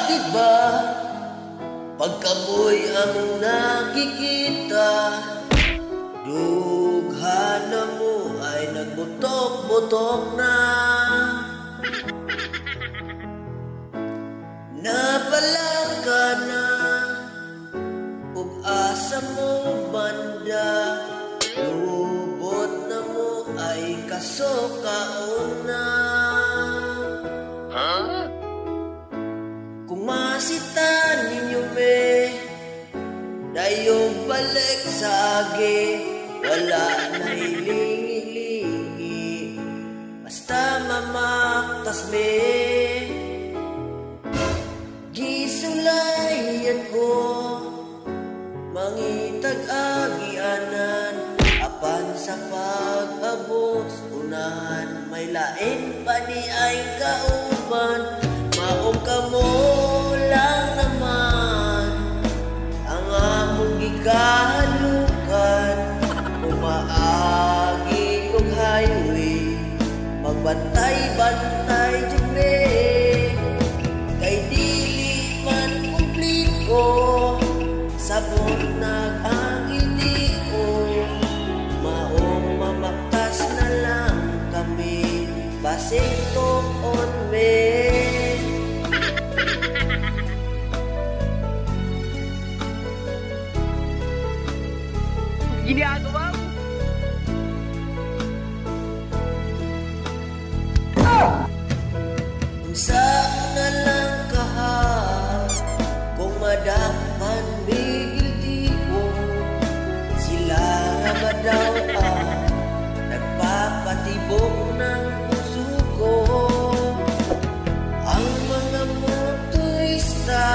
diba? Pagkamoy ang nakikita, dughan na mo ay nagbutok-butok na. Nabalang ka na, ug asa mo banda, lubot na mo ay kasukaon na. Kung masita ninyo be, dayong balik sa agi, wala na hilingi-lingi, basta mamaktas be. Gisulayan ko, mangitag agianan, apan sa pag-abot, unahan may lain pa ni ay kauban. Maong kamo lang naman ang among gikahalukan, umaagi og highway, magbantay-bantay jud kay dili man kumpliko, sabot nag-angiti ko. Maong mamaktas na lang kami, basig tuon me. Ginagawa mo? Saan na lang kaha, kung madapan bigil di ko, sila nga ba daw nagpapatibok ng puso ko. Ang mga motorista,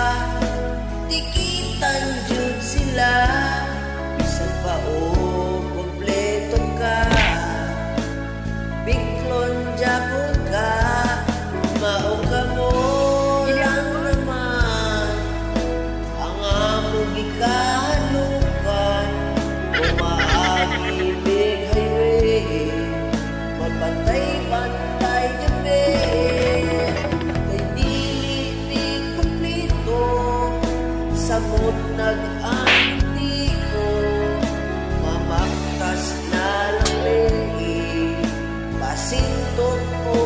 tikitan jud sila, isang pa o kompleto ka, biklon japon ka. Maong kamo lang naman ang among gikahalukan, umaagi big highway, magbantay-bantay jud kay dili kumplito, samot nag-anti ko, mamaktas na lang pasintot mo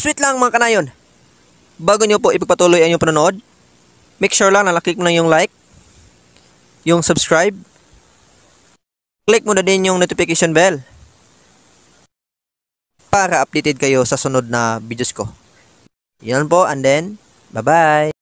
Sweet lang mga kanayon. Bago nyo po ipagpatuloy ang inyong panonood, make sure lang na naklik mo na yung like, yung subscribe, click mo na din yung notification bell para updated kayo sa sunod na videos ko. Yan po, and then, bye-bye!